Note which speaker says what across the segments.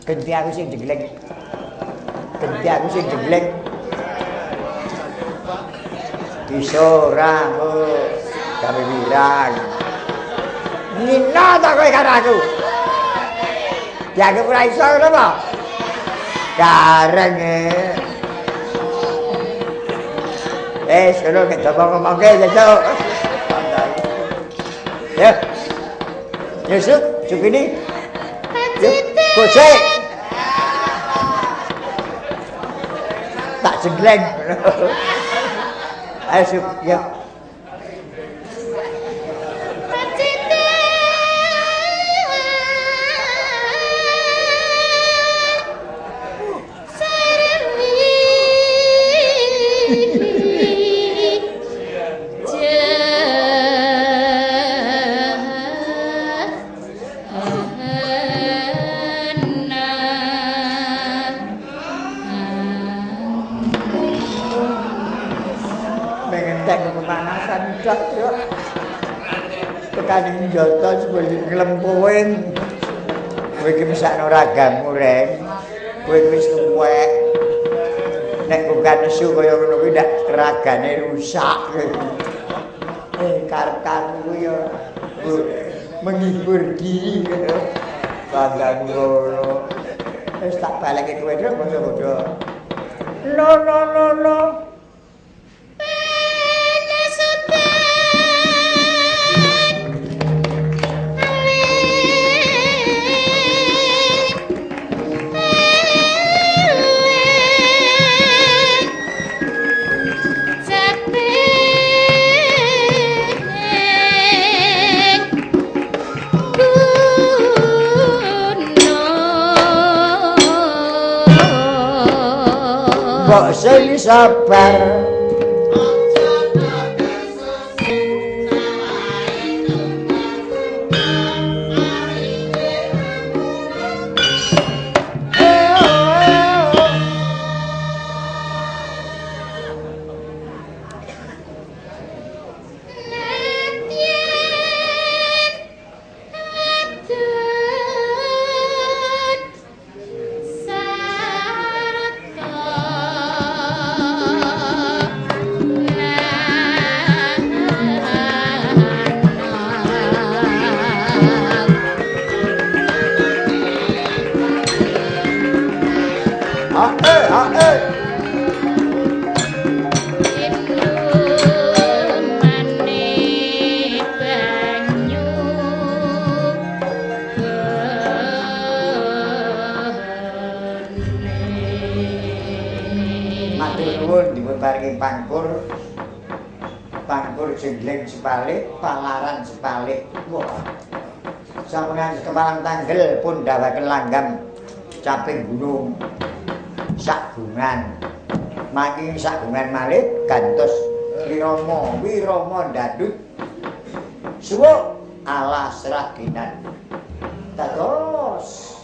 Speaker 1: Genti aku sing jeglek. Genti aku sing jeglek. Bisa ora gawe wirang. Nina ta kowe karo aku. Dianggep ora iso ngono apa? Gareng sekarang kita ngomong-ngomongke sesuk. Ya. Yusuf, ini. Gosek. Tak jegleng. Ayo Sup, ya. Tekan njoto sebelum nglempuin. Kowe iki mesakno ragamu, Ren. Kowe wis tuwek. Nek bukan nesu kaya ngono kuwi ndak ragane rusak. Karep-karepmu ya menghibur diri gitu. Bangga ngono. Wis tak baleke kowe dhewe bodo-bodo. No. Kok sing sabar jengleng sepalik, palaran sepalik. Wah. Sampun kepalang tanggel pun dawaken langgam caping gunung sagungan. Mangking sagungan malih gantos wirama ndadut. Suwuk ala seraginan. Dados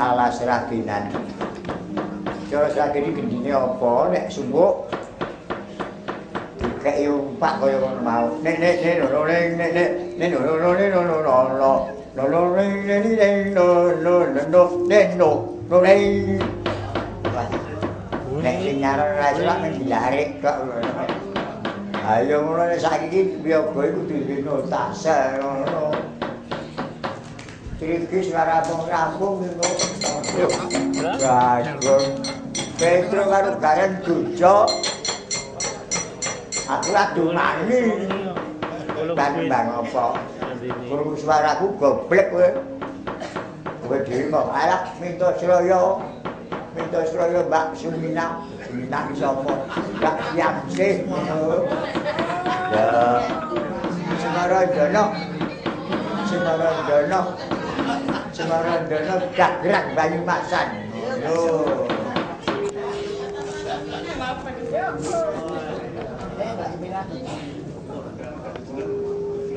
Speaker 1: alas raginan. Cara sakene gendine apa nek sumbuk dikeki umpak kaya ngono mau. Nek sing nyaran ra iso nek dilarik kok. Ayo ngono saiki biyoga iku dinotase ngono. Trigis rampung-rampung niku. Bagus. Petro karo garen dujo. Aku ra dumani. Bang apa? Krungu suaraku goblek kowe. Kowe dhewe kok alah minta Sraya. Minta Sraya Mbak Sumina. Sumina ki sapa? Mbak Yamsih. Ya. Semarandana gagrak Banyumasan. Lho.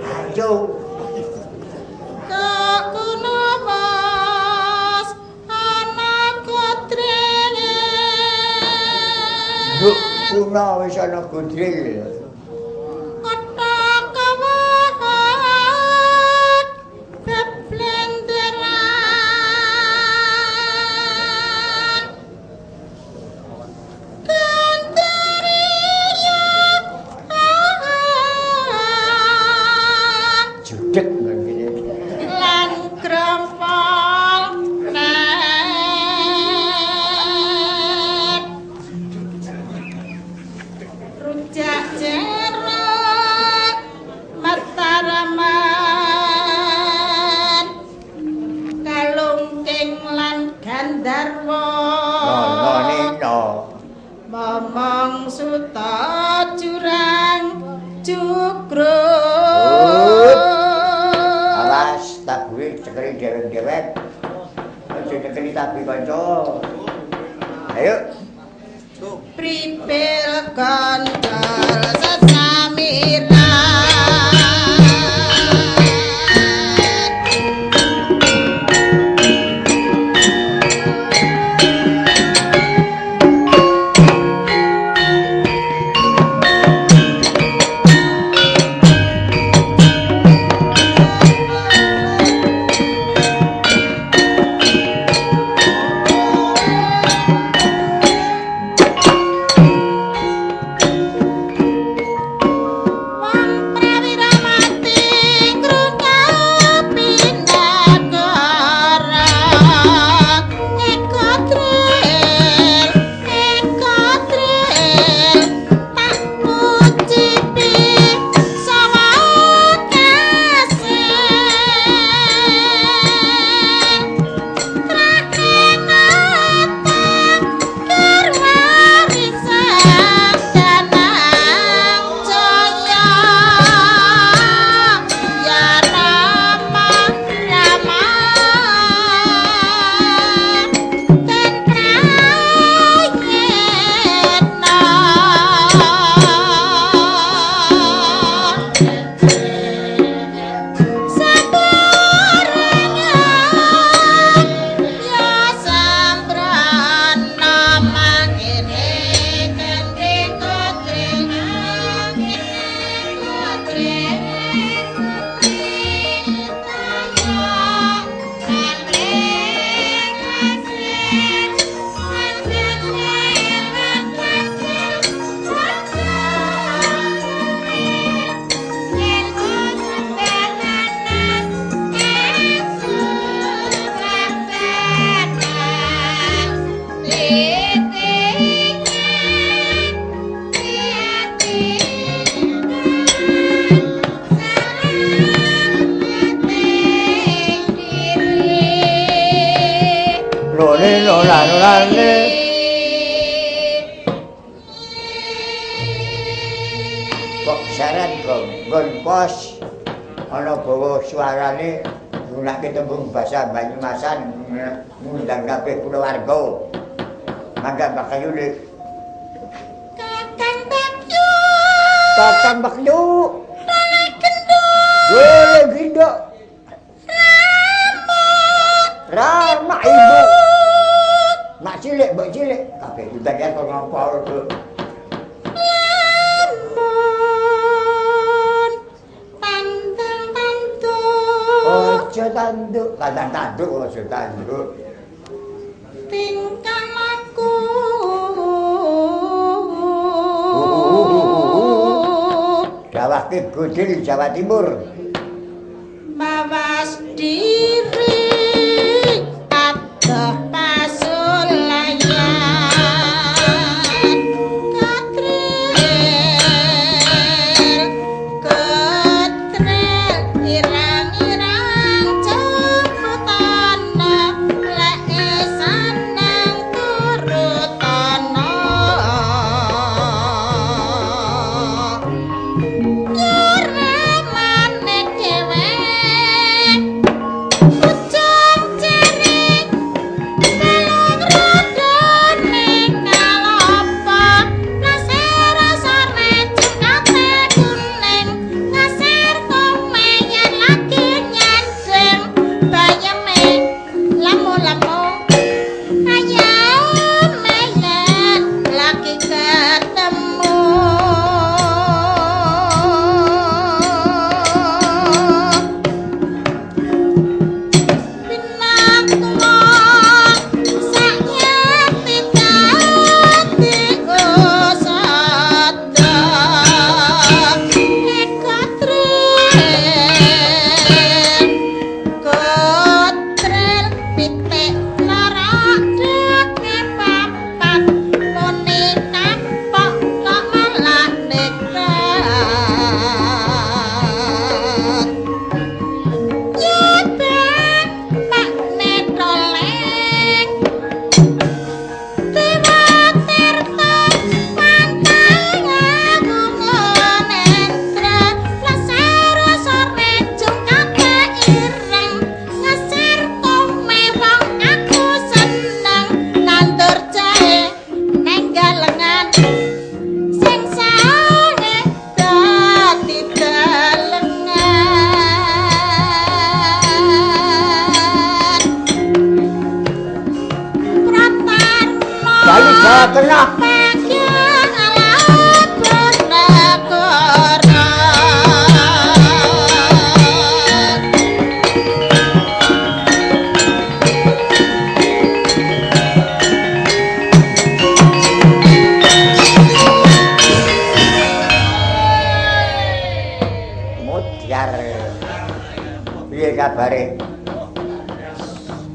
Speaker 1: Ayo.
Speaker 2: Kakuno mas anak kotrene.
Speaker 1: Nduk kuna wis ana gondril.
Speaker 2: Momong suta jurang jugrut.
Speaker 1: Awas taburi cekeri dewek-dewek. Aja cekeri tabi kanca. Ayo.
Speaker 2: Pripil kandhal sesamira. Kok saran kok nggon pos ana bawa suarane gunake tembung basa Banyumasan ngundang kabeh kulawarga. Mangga Mbak Kayune. Kakang Bakyu.
Speaker 1: Kakang Bakyu.
Speaker 2: Rana genduk.
Speaker 1: Boleh genduk. Ra mak ibu. Mak cilik, mbok cilik. Kabeh ditakek kok ngopo lho. Ojo tanduk, kandang tanduk ojo tanduk.
Speaker 3: Tingkah laku
Speaker 1: Dawahke Godil Jawa Timur.
Speaker 3: mawas diri adoh pasulayan katril irang-irang jemputana lek sanang turutana nyeremane dhewe ujung jering belung rodone kalopo rasa cukate kuning ngasir komeyan lagi nyandeng bayeme lamu-lamu ayo meyen lagi ketemu Pinatwa saknya pitati usada kotril pitik laradake papat muni kapok kok malah nekrat nyebek pak netoleng Dewa Tirta pantang ngunentra lasara sore jungkate ireng ngasir kumewang aku seneng nandur jahe nenggalengan sing sange dadi delengan pratarma
Speaker 1: Bali Jawa Tengah.
Speaker 3: Bagian alapun negara
Speaker 1: Mudyar. Piye kabare?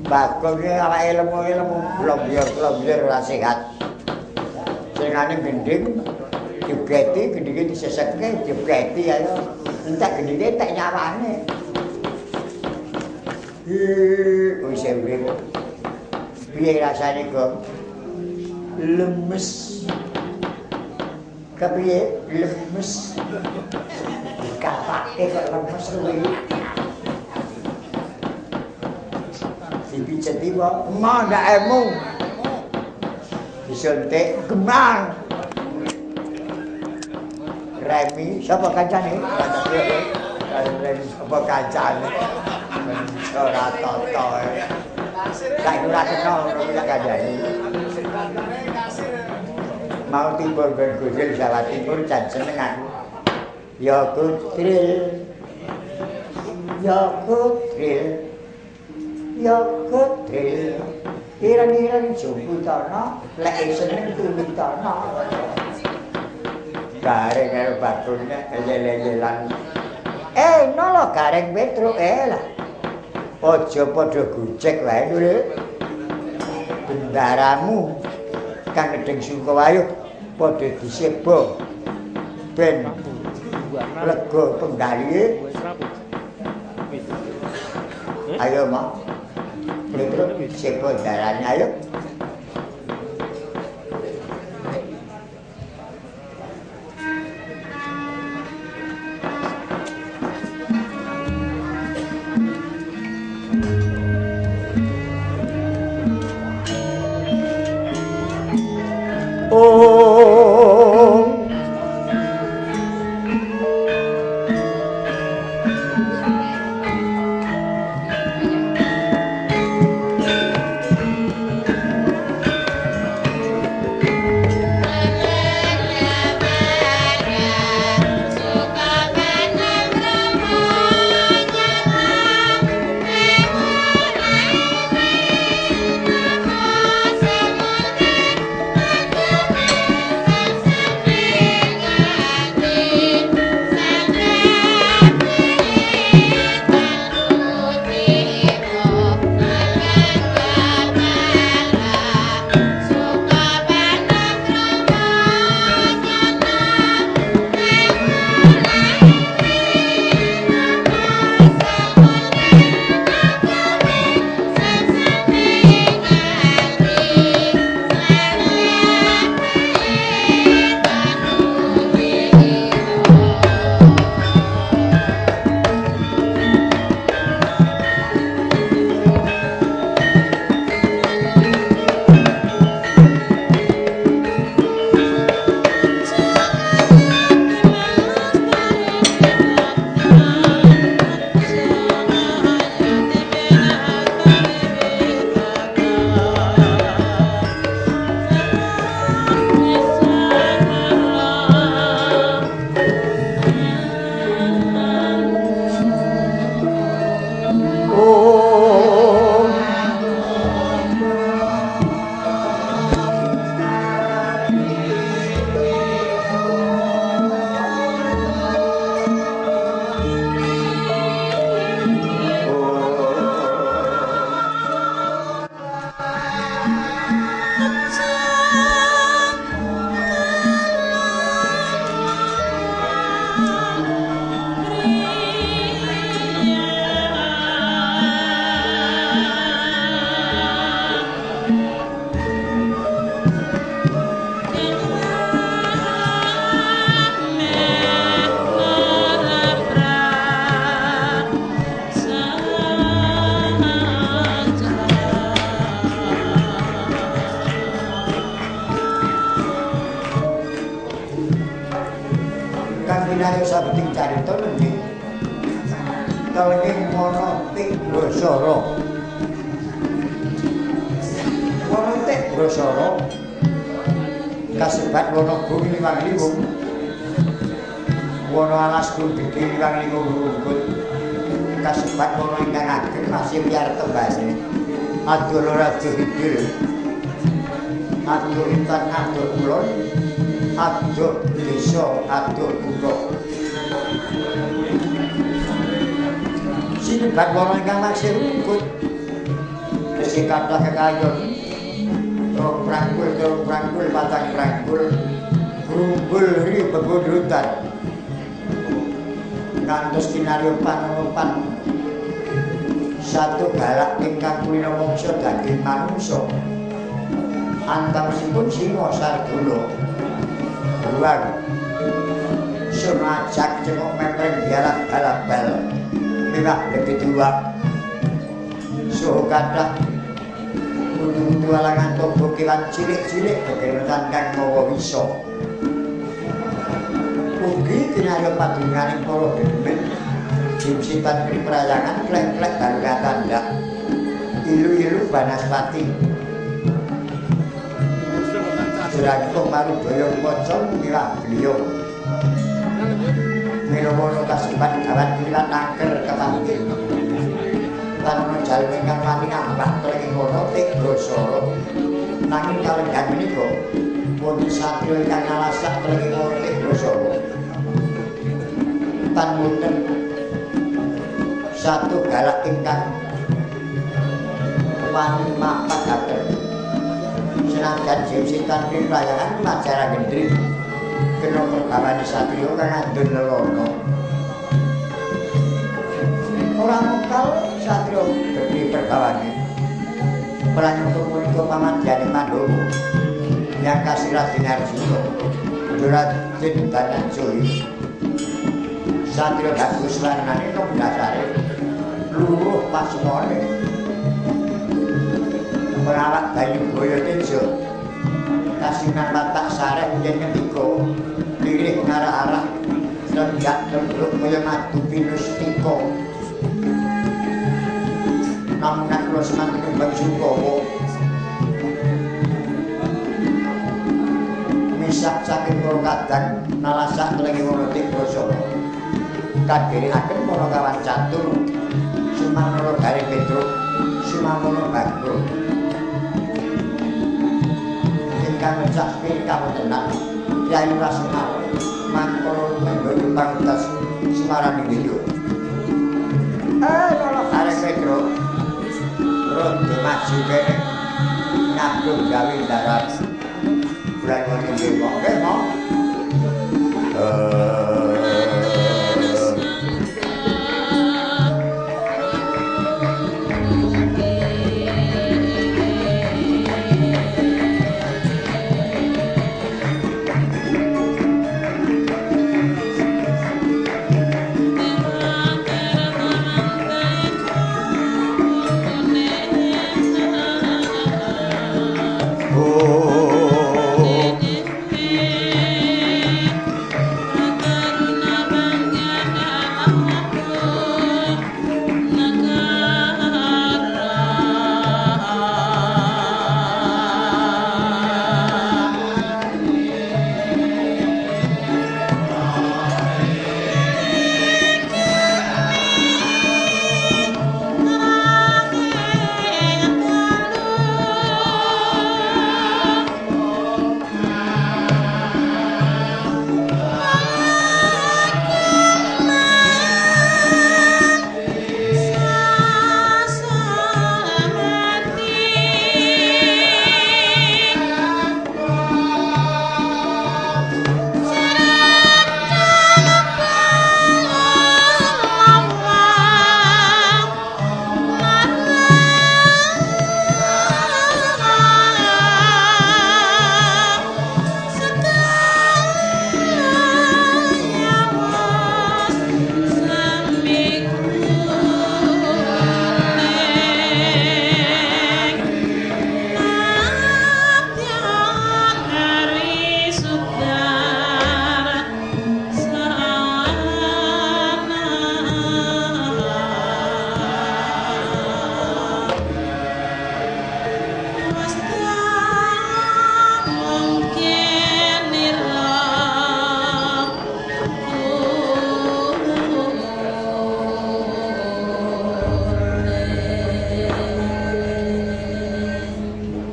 Speaker 1: Bagong iki awake lemu-lemu, blombior ora sehat. Singane gending digeti, gendinge disesetke, digeti ayo. Entek gendinge tek nyawane. Wis urip. Piye rasane kok? Lemes. Kepiye? Lemes. Kapake kok lemes kuwi. Dipijeti kok mandakemu. Disuntik gemang. Remi sapa kancane? Remi sapa kancane? Ora toto. Kayak ora kenal ora kandhani. Mau tiba ben Godil Jawa Timur jan senengan. Ya Godil. Ya Godil. Ya Godil. Ireng-ireng jumputana lek seneng tumitana. Gareng karo batune lele-lelan. Nolo gareng Petro lah. Aja padha gojek wae lho. Bendaramu kang gedeng Sukawayuh padha disebo ben lega penggalihe. Ayo mak. Petro sebo darane ayo.
Speaker 2: kaya sabeting carita niki. Kalenging Monotik Brasara. Monotik Brasara kasebat wana bumi liwang liwung. Wana alas gedhe liwang liwung rumput. Kasebat wana ingkang ageng masih wiyar tembane. Adoh ora adoh hidul. Adoh intan adoh kulon. Adoh desa adoh kutha. Sinebat wana ingkang masih rumput. Sing kathah kekayon. Prangkul, patang prangkul, grumbul ri bebodrotan. Ngantos kinarya panurupan satu galak ingkang kulina mangsa daging manungsa. Antawisipun Singa Sardula. Ruang sunajak cengok mempreng biarah-balak-bal. Mewah lebih tua. Suhu kathah kudu alangan tombok kewan cilik-cilik kegenetan kang mawa wisa. Ugi kinarya padunganing para demen jimsitan priprayangan klek-klek dalu tandak. Ilu-ilu Banaspati. Jurangkung Marubaya Pocong miwah beliau. Menomono kasebat awan kliwat angker kepanggih. Lan jalmi ingkang wani ngambah kelenging Monotik Brasara. Nanging kalenggan menika wonten satriya ingkang ngalasak kelenging Monotik Brasara. Tan wonten satu galak ingkang wani mapadaken. Senajan jimsitan priprayangan macara gendring kena pergawani satriya kang andun lelono. Ora mokal satriya gedhe pergawane. Pranyata punika pamadyane Pandhawa. Yang kasirah Dinarjuna. Raden Dananjaya. Satriya bagus warnane nang dasare luruh pasmane. Perawat Bayu Boyo Tejo. Kasinan watak sareh yen ngendika lirih ngarah-arah lenggak templuk kaya madu pinustika. Namun nek kula semanten kembang Sukawa misah saking para kadang nalasak kelenging Monotik Brasara. Kadherekaken para kawan catur Sumanara Gari Petruk Sumamana Bagro ingkang mecah ping kawontenan Kyai Rasenal mangkara lumenggih pangtas Semaraning Dewa. Kala Gari Petruk rondo maju kene nyabung gawe darat bulan wonten dewa nggih mo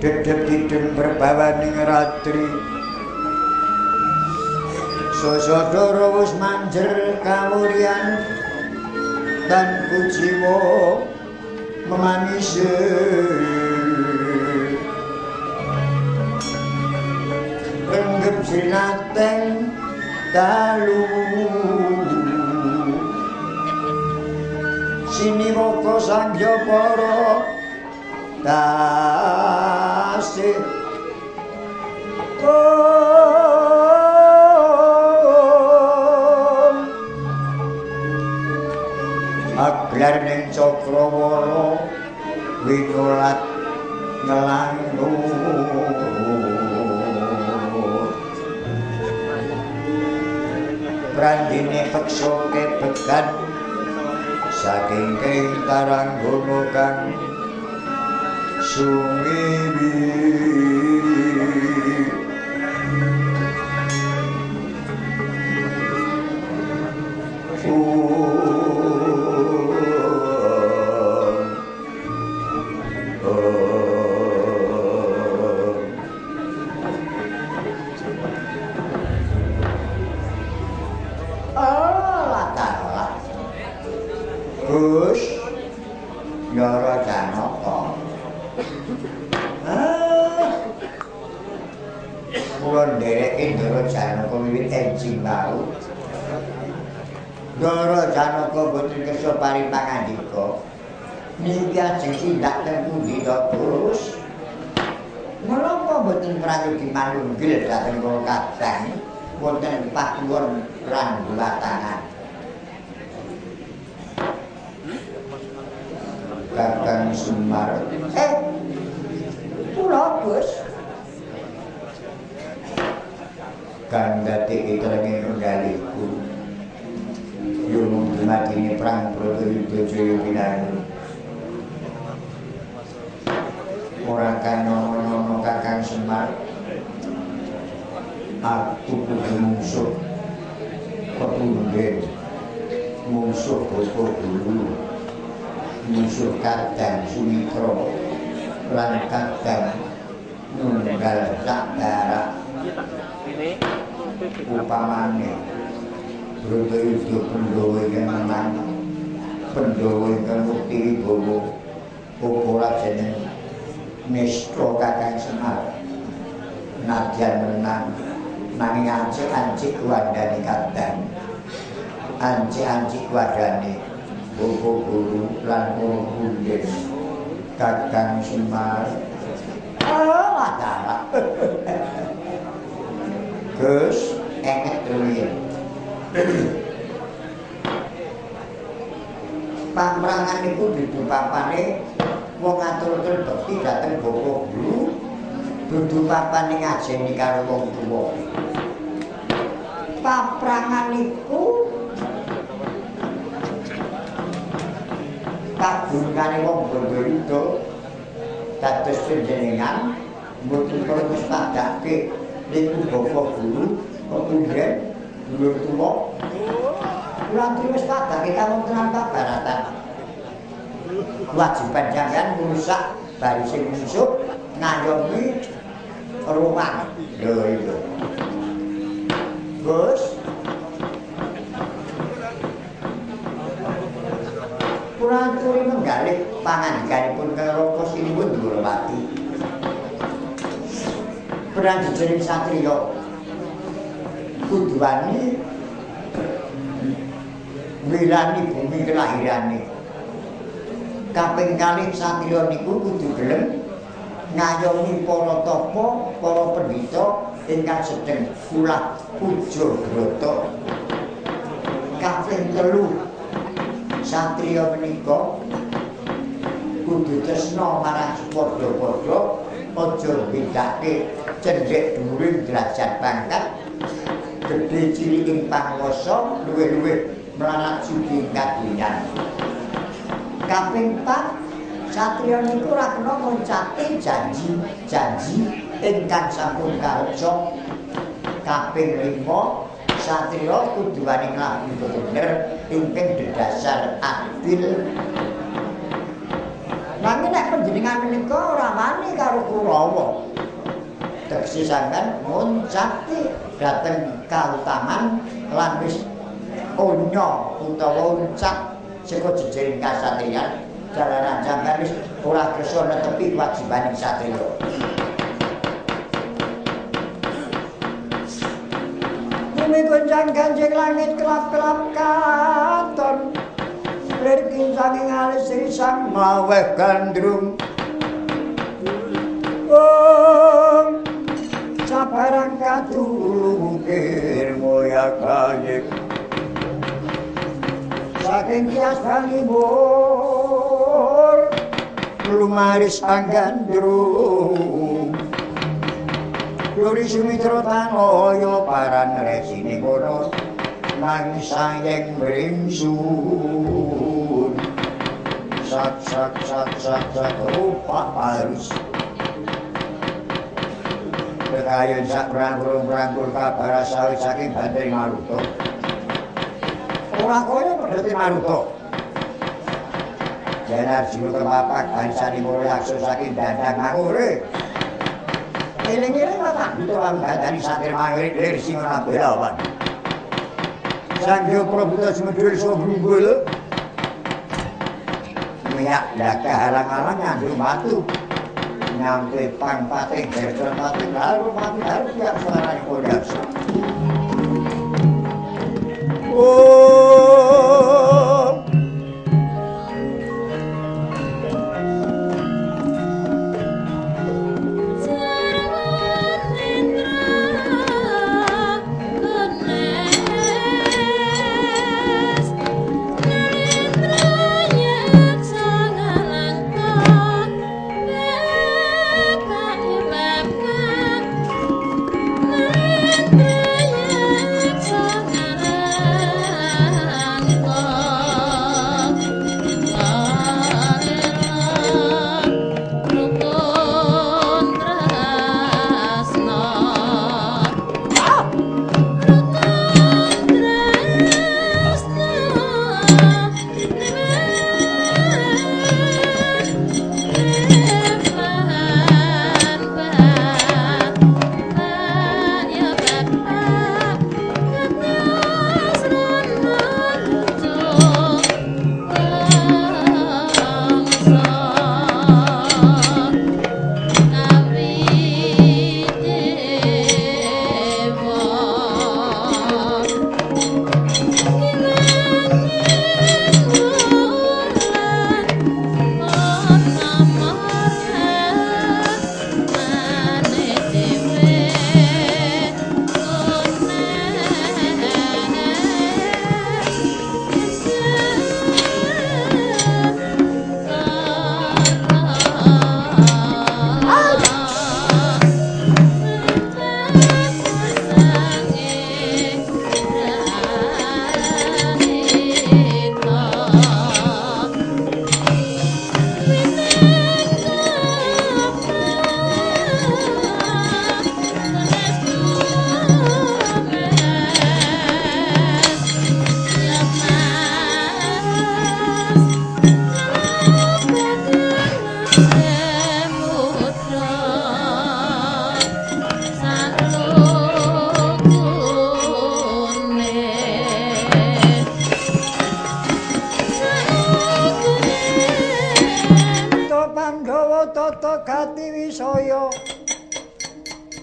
Speaker 1: dedep kidung berbawaning ratri Sosodoro wis manjer kawuryan dan kujiwa memanise renggep sinateng dalu sini moko sangya para tasih aglar ning Cakrawala winolat ngelanggut prandine peksa kebekan saking Taranggono kang sumiwi Gus Nyara Janaka kula ndereke Nyara Janaka wiwit enjing wau Nyara Janaka boten kersa paring pangandika niki ajeng tindak ten pundi to Gus menapa boten prayogi manunggil dhateng kula kadang wonten pakuwon rangguwatangan Kakang Semar kula Gus kandhate iterenge nunggaliku yumung dumadine Prang Bratayuda Jaya Winarni ora kanono Kakang Semar aku kudu mungsuh pepunden mungsuh Bapa Guru musuh Kadang Sumitra lan Kadang Nunggal Sakdara upamane Bratayuda Pandhawa ingkang menang Pandhawa ingkang mukti wibawa ora jeneng nista Kakang Semar nadyan menang nanging ancik-ancik wandane Kadang ancik-ancik wadane Bapa Guru lan punden Kakang Semar wadara Gus enget rumiyin pamrangan niku dudu papane wong atur-atur bekti dhateng Bapa Guru dudu papane ngajeni karo wong tuwa paprangan niku kagungane wong Bratayuda dados panjenengan mboten perlu padake niku Bapa Guru kemudian dulur tuwa kula wis padake kawontenan Baratan kewajiban sampeyan ngrusak barising musuh ngayomi rumah lho itu Gus kula aturi menggalih pangandikanipun karo Sinuwun Durawati. Perang jejening satriya kudu wani milani bumi kelahirane. Kaping kalih satriya niku kudu gelem ngayomi para tapa, para pendhita ingkang sedeng ulah puja brata. Kaping telu satriya menika kudu tresna marang padha-padha aja bedake cendhek dhuwuring derajat pangkat gedhe ciliking panguwasa luwih-luwih mlarat sugih kadingan. Kaping 4 satriya niku ora kena ngoncati janji ingkang sampun kareca. Kaping 5 satriya kudu wani nglaku bener ingkang dhedhasar adil. Nanging nek panjenengan menika ora wani karo Kurawa. Tegese sampean muncati dhateng kautaman lan wis onya utawa uncak saka jejering kasatriyan jalaran sampean wis ora kersa netepi kewajibaning satriya. Bumi goncang ganjing langit kelap-kelap katon lir saking alis risang maweh gandrung sabarang katulungkir moya kayik saking kias bangibur lumaris anggandrung Luri Sumitra Tanoyo paran resine kono nang sayeng bringsun sak rupa halus kekayon sak prangkul kabar sawit saking Bantri Maruta ora kaya Bantri Maruta Janar jiwa kepapak bansani mulai aksus saking dandang ngangure eling-eling tak butuh ang badani satir mangir lir singona belawan Sangyo Prabuta Sumedul Sobrunggul minyak laka halang-halang ngandung batu nyampe pang pating berjon pating lalu mati harus tiap suaranya kodaksa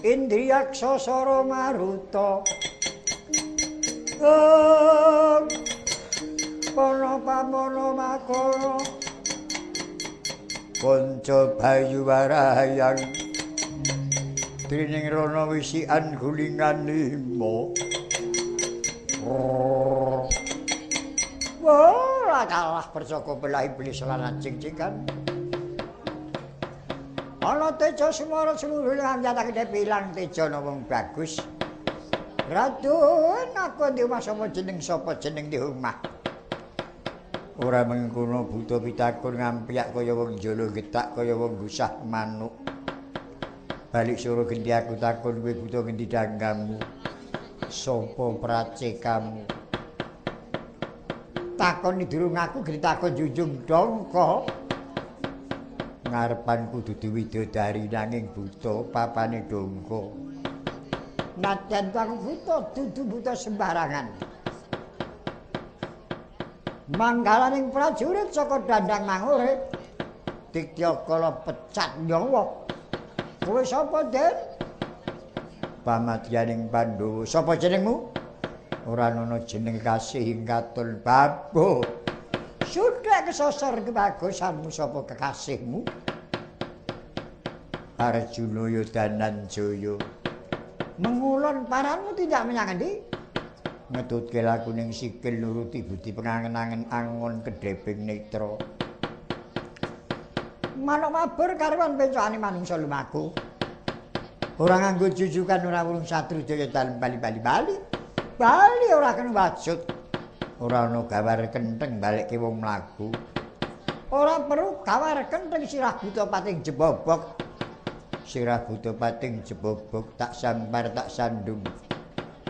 Speaker 1: Indriyaksa Sara Maruta Pono pamono makara Kanca Bayu Warayang Trining Rana wisikan gulingan lima Wah kalah percaka belah iblis lan cing-cingan Ana teja semara seluruh nyatake pilang tejana wong bagus. Radun aku ndi sapa jeneng di omah. Ora mengkono buta pitakun ngampiak kaya wong jolo getak kaya wong gusah manuk. Balik suruh gendi aku takon kowe buta ngendi danggamu. Sapa pracekamu? Takon durung aku gendi takon junjung dongko. pangarepan kudu diwidodari nanging buta papane dongko. Nadyan aku buta dudu buta sembarangan. Manggalaning prajurit saka dandang mangurip Dityakala pecat nyawa. Kowe sapa, Den? Pamadyaning Pandhawa. Sapa jenengmu? Ora ana jeneng kasih katon babo. Sudah kesosor kebagusanmu sapa kekasihmu? Arjuna Dananjaya. Mengulon paranmu tidak menyang endi? Ngetutke lakuning sikil nuruti budi pengangen-angen angon kedheping netra. Manuk mabur karuan pencokane manungsa lumaku. Ora nganggo jujukan ora wulung satru jaya dalem bali-bali. Bali ora kena wajut. Ora ana gawar kentheng balekke wong mlaku. Ora perlu gawar kentheng sirah buta pating jebobok. Sirah buta pating jebobok tak sampar tak sandung.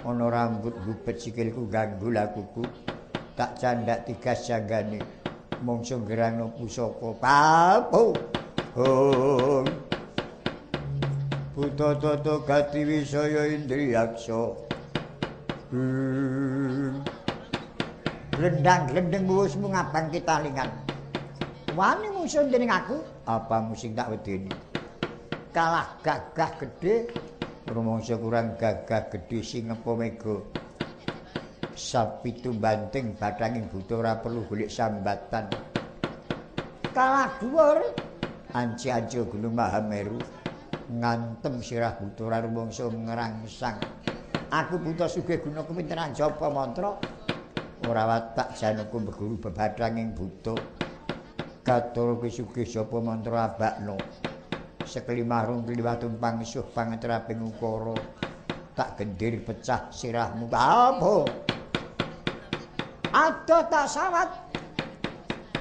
Speaker 1: Ana rambut gubet sikilku ganggu lakuku. Tak candak tigas janggane. Mongso gerangno pusaka papo. Hong. Buta tata gati wisaya indriyaksa. Glendang-glendeng wusmu ngabang kitalingan. Wani musuh dening aku, apa musing tak wedeni. Kalah gagah gedhe, rumangsa kurang gagah gedhe singepa mega. Sapitu banting bathanging buta ora perlu golek sambatan. Kalah dhuwur, anci-anci Gunung Mahameru. Ngantem sirah buta ora rumangsa ngrangsang. Aku buta sugih guna kepinteran japa mantra. Ora watak januku beguru bebathanging buta. Katur sugih japa mantra abakno. Sekelimah rung kliwat tumpang isuh pangetraping ukara. Tak gendir pecah sirahmu apa? Adoh tak sawat.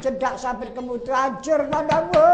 Speaker 1: Cedak sabir kemudu ajur mandamu.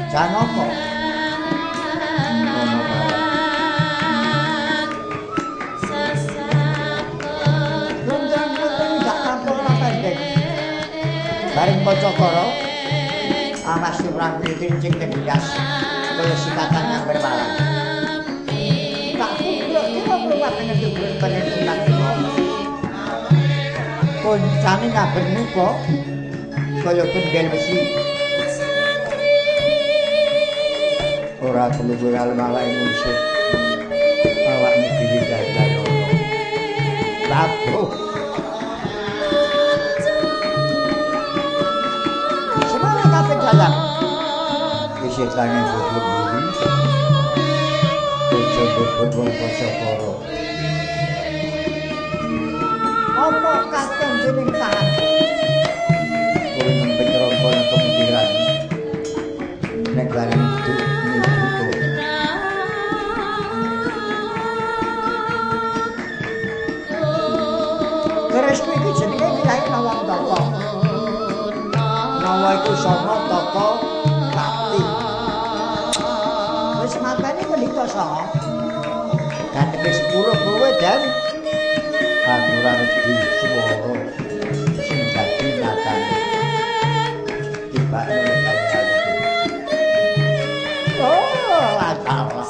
Speaker 1: Jan apa? Bareng Pocokoro anak surang krincing kebias kaya sikatan yang berbalan tak kira keluar dengan penelitian koncane ngabenmu kok kaya kendel besi ora perlu ngalem awake musuh awakmu dhewe dayo lapo jalan isih tangi bodo buri bojo wong Pocokoro apa katon jeneng tahan kowe nempeng rongkon pemikiran nek bali itu terus iki jenenge kiai Nawang Toko Nawa iku sono toko bakti. Wis matane menika sono. Ganti 10 kowe dan aturan iki swara sing dadi natane. Tibane kaya oh, latala.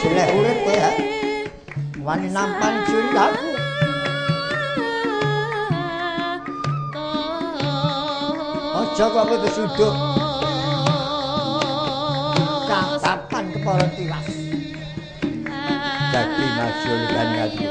Speaker 1: Jelek urip kowe ya. Wani nampan juri aku. Aja kok kowe kesuduk. Kapan kepala tiwas. Dadi maju kali ati.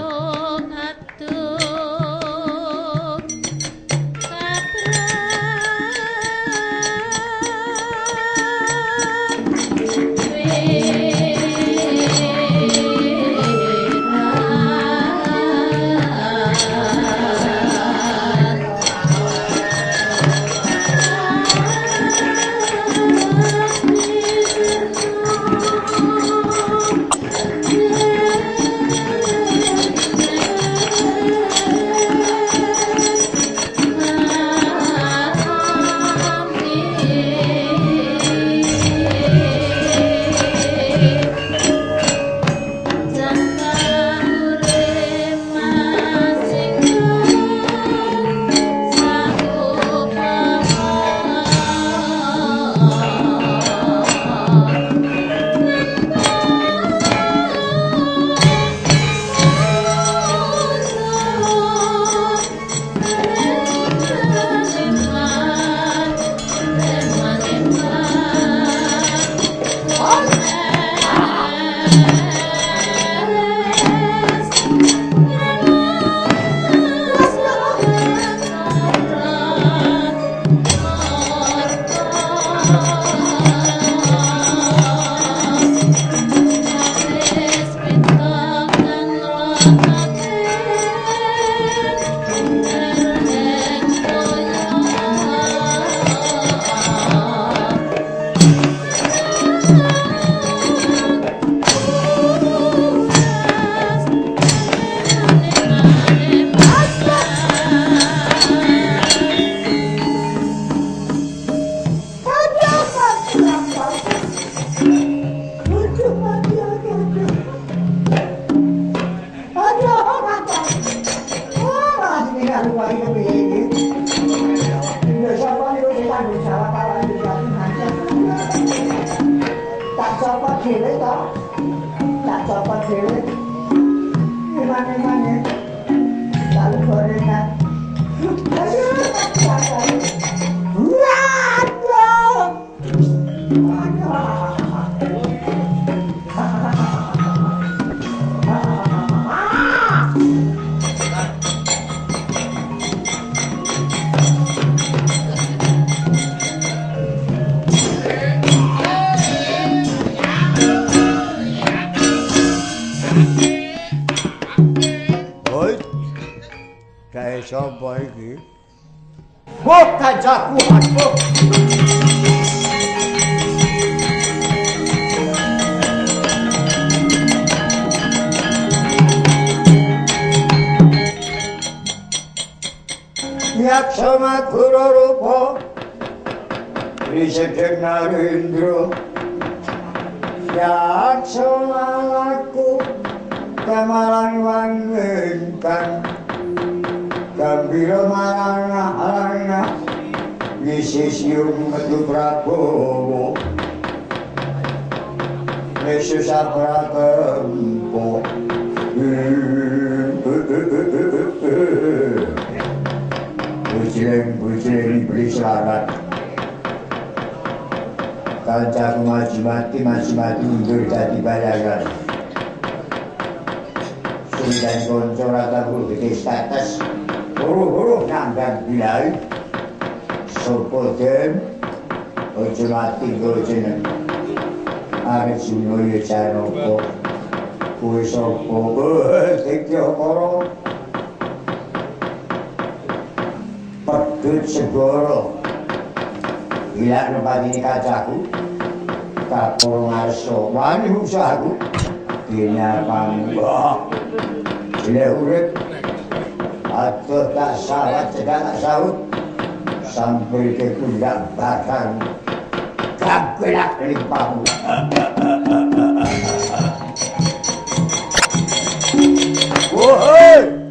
Speaker 1: dhewe to. Tak copot dhewe. Gimana? Lalu gorengan.
Speaker 2: Sapa iki?
Speaker 1: Kok kancaku aduh.
Speaker 2: Yaksama Guru Rupa Risedeng Narendra Yaksama laku Kamalan wangengkang Gambira marana Wisisium Metu Prabowo Yesus Apratempo Bujreng beri selamat Kancaku mati mundur dadi bayangan Sudan konco rata bulu gede status Huru-huru nambang bilai Sopo dem Ojo mati go jeneng Arjuno ya Janoko Kuwi sopo Dikya koro Pedut segoro Gila nempat ini kacaku Kapol ngarso Wani usahaku Gina panggoh Gila urip Aduh tak sawat cegah tak saut Sampai ke pundak bakang Gabelak limpamu Wohoi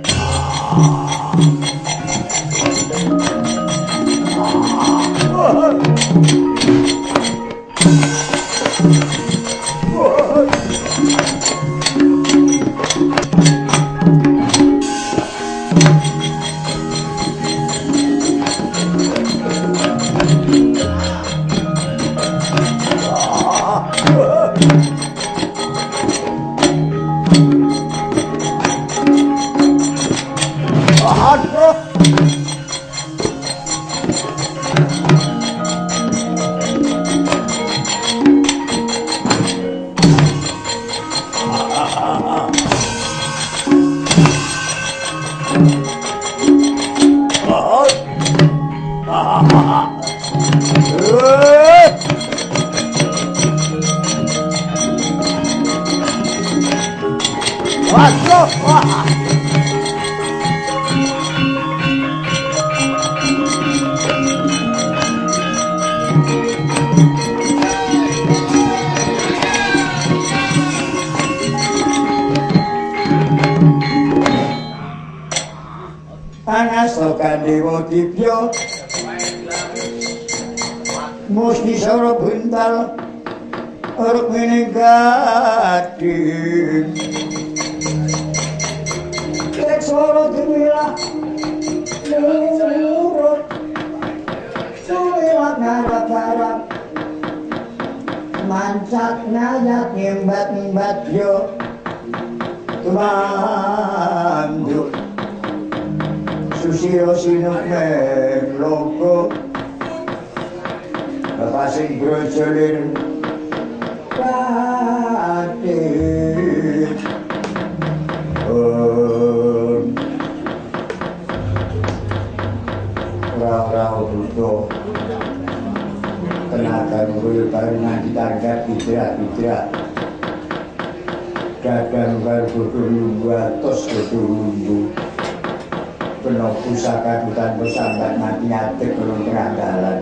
Speaker 2: Anastokan Dewa Dibya Musti Soro Buntal Orok Mening Gading Kek Soro Gemilah Nurut Suwilat Ngarap-harap Mancat Ngayat Nyembat-nyembat Yo Tumanduk Susilo sinuk meloko Kekasih brojolin Batin Rau-rau butuh Tenaga nurul barengan ditanggap hidrat-hidrat Dadang butuh lumbu atos butuh lumbu Penuh pusaka hutan bersambat mati nyatik belum tengah jalan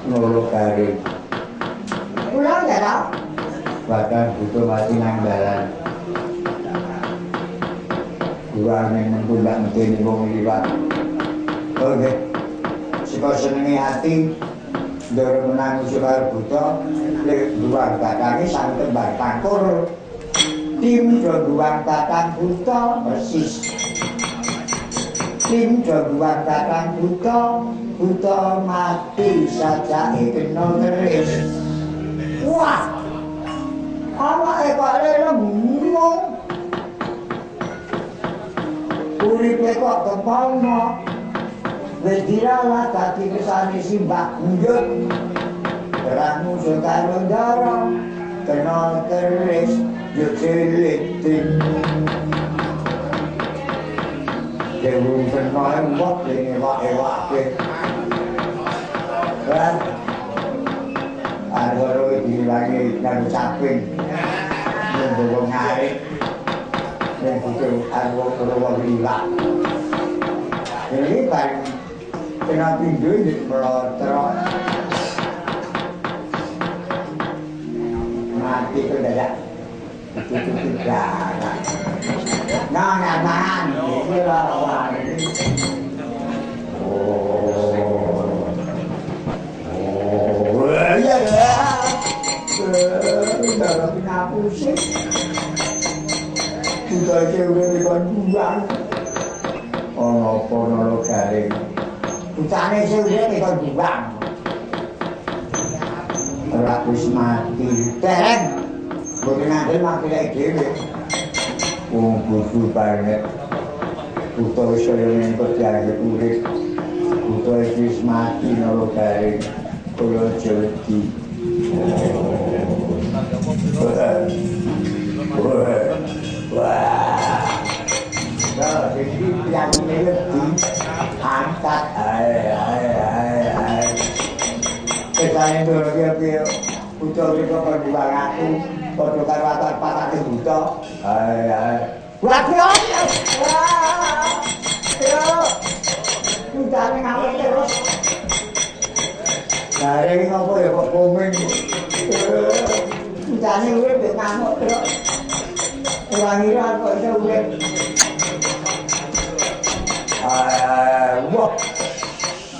Speaker 2: Ngolo garing Pulang ya tau Bahkan butuh mati nang jalan Kurang yang mentundak metin wong liwat Oke Siko senengi hati
Speaker 1: Ndoro menang Sukar Buta lek duang batange sang tembar pangkur. Tim duang batang buta persis. Tim duang batang buta mati sajake kena keris. Wah. Awake kok lembung. Uripe kok kepono. Wis diralat dadi kesane simbah njut. Terang musuh karo ndara kena keris yo ciliting. Dewe kena embok ning ewak-ewake. Kan arep dilangi nang caping. Ndoro ngarik. Nek kudu arep karo riwak. Ini kan kena pindu di melotrok. Mati itu dadak. Itu tidak. Nah, tahan. Ini lawan. Iya ya. Udah kena pusing. Udah cewek dengan buang. Apa nolo garing. Utane sing kok buang. Ora wis mati. Tereng. Boten ngandel mati lek dhewe. Wong kudu banget. Utawa saya kok dianggep urip. Utawa wis mati nolo garing. Kula jodi. Wah. Nah, jadi yang ini diangkat. Kesane dulu dia pucuk iki kok dibuang aku. Padha karo atar patake buta. Waduh. Wah. Yo. Utane ngawur terus. Gareng ngopo ya kok komen. Utane urip nek ngamuk terus. Ora ngira kok iso urip. Wah,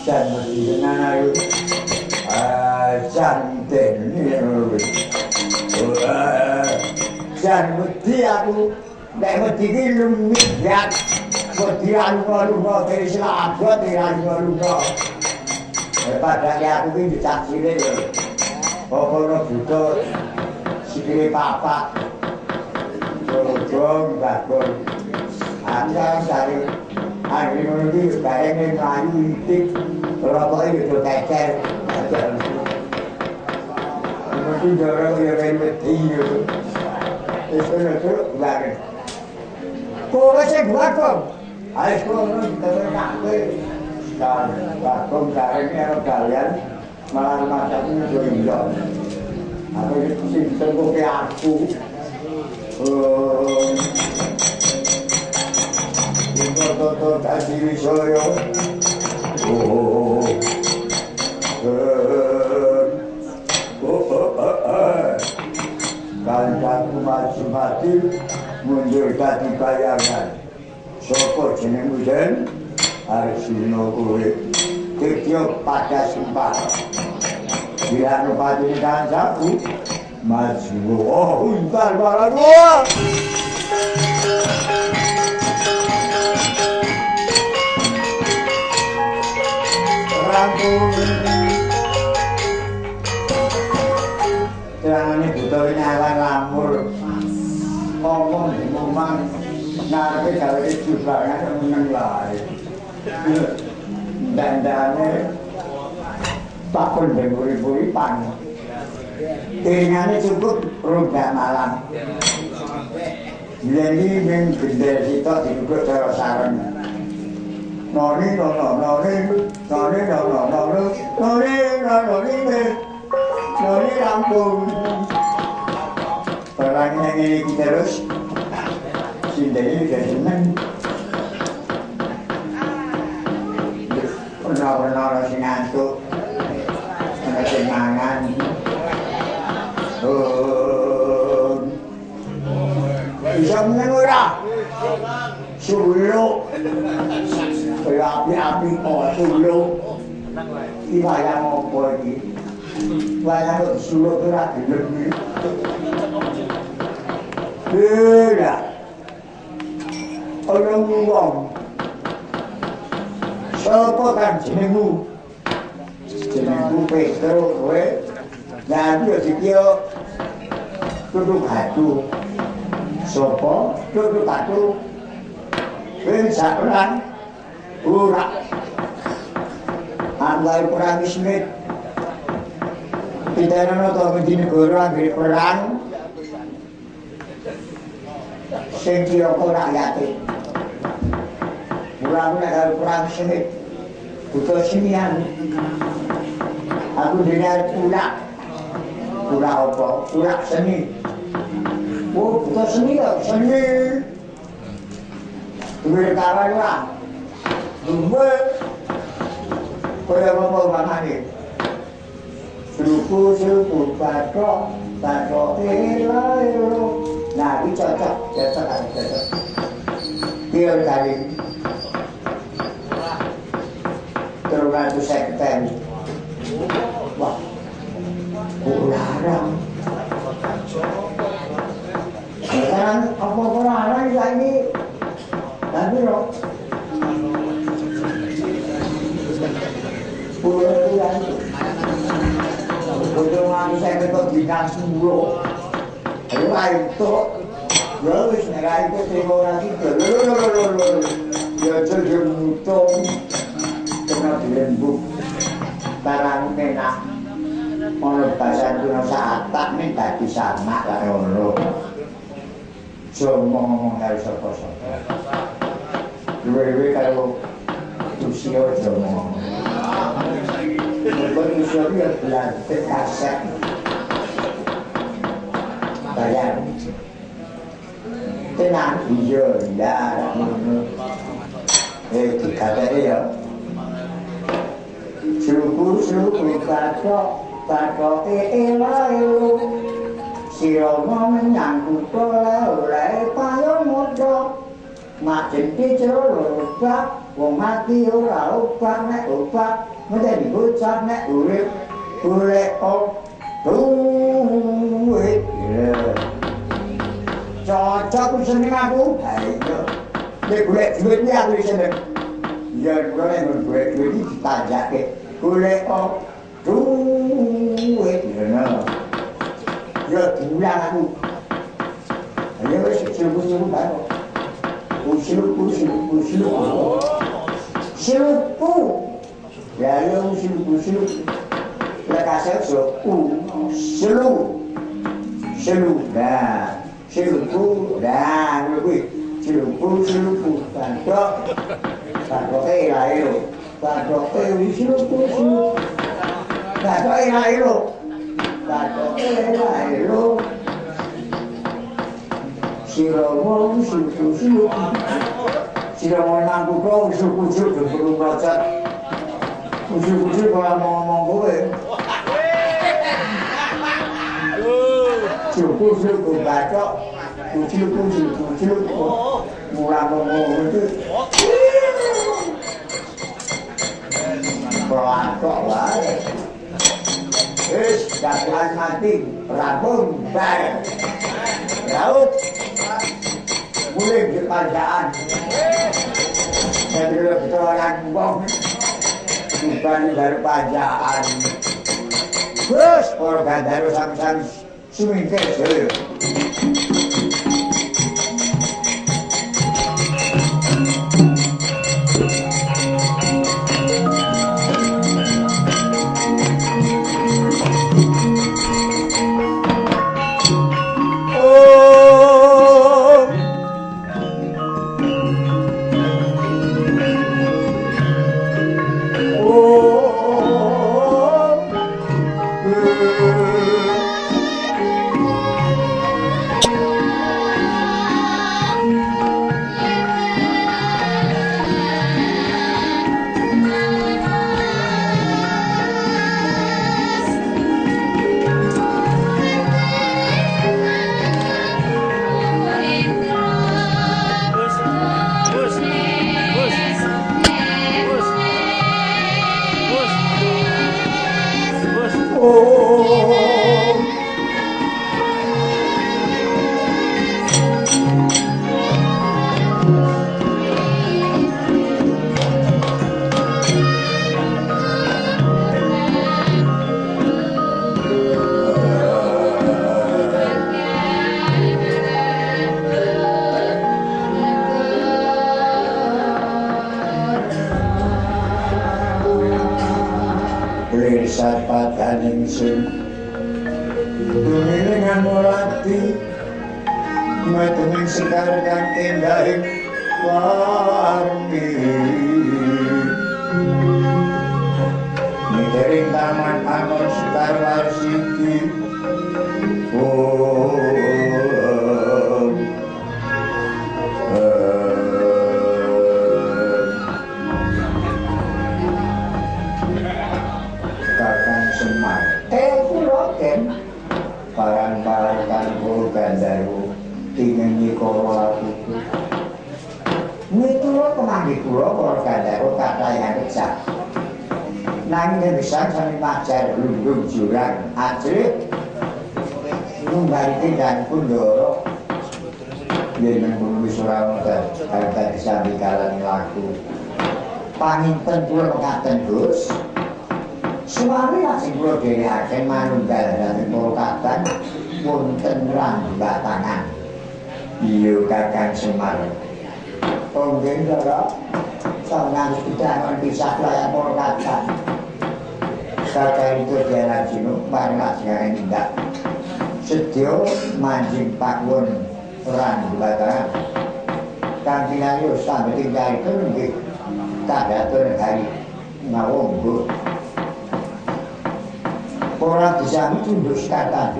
Speaker 1: jangan dengan ayu, jangan jangan mesti aku, nek mesti lumit lihat, mesti alu-alu dari selabut dari alu-alu. Padahal aku ini dicaksine lho. Pokoknya butuh sikile papat, bodong bakul, anda dari hari ini barangnya melayu itik, rokoknya itu kecer. Mesti dorong ya main mati gitu. Itu barang. Kau masih buat kok? Ayo kau kita berkata. Bakong barangnya kalian malah masaknya doyong. Aku itu simpen kopi aku. Toto tadi soyo, kancaku mati mundur tadi bayangan. Sopo jeneng mujen, Arjuna kowe, tityuk pada sumpah. Bila nupati kancaku, maju. Oh, untar balaku. Terangane buta nyalan lamur. Ngomong ngomong ngarepe gawe jubangan meneng wae. Dandane pakon buri-buri-pan. Tingane cukup rubah malam. Jadi ning gendel sitok diukur cara sareng. Noni rampung. Perang yang ini terus, sindeni udah seneng. Pernah si ngantuk, si mangan. Bisa meneng ora? Suluk. Api-api kok suluk. Iki wayang apa iki?
Speaker 2: Wayang kok disuruh ora gelem iki. Lah. Ana wong. Sapa kan jenengmu? Jenengku Petro kowe. Lah yo dikira kudu batu. Sapa? Kudu batu. Wis saperan ora. Anggay perang Smith. Kita ana to di negara anggere perang. Sing kira rakyate. Mulane nek perang Smith butuh senian. Aku dengar pula apa? Pula seni. Oh, butuh seni ya, seni. Duwe kawan lah. Duwe. Kaya ngomong bangane. Suku patok elo. Nah, ini cocok. Dia kali. Terulang itu sekten. Wah, larang. Sekarang apa larang ya ini? Tapi loh. Pulang. Ujungan saya ketok dinas mulu. Ayo itu. Ya wis nek itu terima lagi. Ya jadi mutung. Kena dilembuk. Barang enak. Ono bahasa kuno saat ning dadi samak karo ngono. Ngomong karo sapa-sapa. Luwe-luwe karo usia ngomong. Manusia dia belajar kaset bayar tenang iya dikata ya suku patok elo siromo menyangkut oleh payung modok mak jenti cerobak wong mati ora obat nek obat menjadi bocah nek urip golek duit. Cocok seneng aku. Ayo. Nek golek duit iki aku seneng. Ya golek duit iki ditanjake. Golek duit. Ya diulang aku. Ayo wis cium-cium bae. Usilu. Siluku. Ya yo silu. Lekasnya so silu. Dah. Siluku. Dah. Siluku. Patok elo. Siluku. Patok elo. Sirowo silu. Sirowo nang kok silu perlu baca. Usul-usul kalau ngomong gue. Cukup bacok. Usul. Mulai ngomong itu. Pelakok lah. Dapuan mati. Rabung bareng. Laut. Mulai berpanjaan. Saya betul orang bong. Bukan baru pajaan. Terus korban baru sama-sama sumingkir dulu.
Speaker 1: lir sapatan ingsun Dumilingan mulati Matenging sekar kang endahing warni Nitering taman anon sekar warsiki Kakang Semar kula Ken paran-paran kanggo Gandaru tingenyi kala aku Mituwa kemanggi kula para Gandaru katayan recak nanging bisa sami majar lungguh jurang ajrih Nunggaliti dan Kundoro yen mung wis ora ngoten karo disami kalan laku panginten kula mekaten Gus suwari lajeng kula dheweake manunggal dhateng Polkatan wonten Rambatangan iya Kakang Semar nggih Ndara sangang pidangan pisah layan Polkatan Kakang itu jalan sinu bareng lajeng nindak sedya manjing pakwon Rambatangan kanthi ayo sampe tinggal itu nggih kadhaton hari ngawonggo ora disami tunduk kata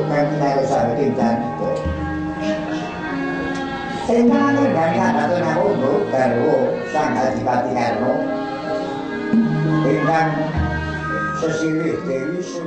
Speaker 2: menawi saking janto. Sing nanging dari atatu namu garwa Sang Adipati Karna ingkang sesilih Dewi Su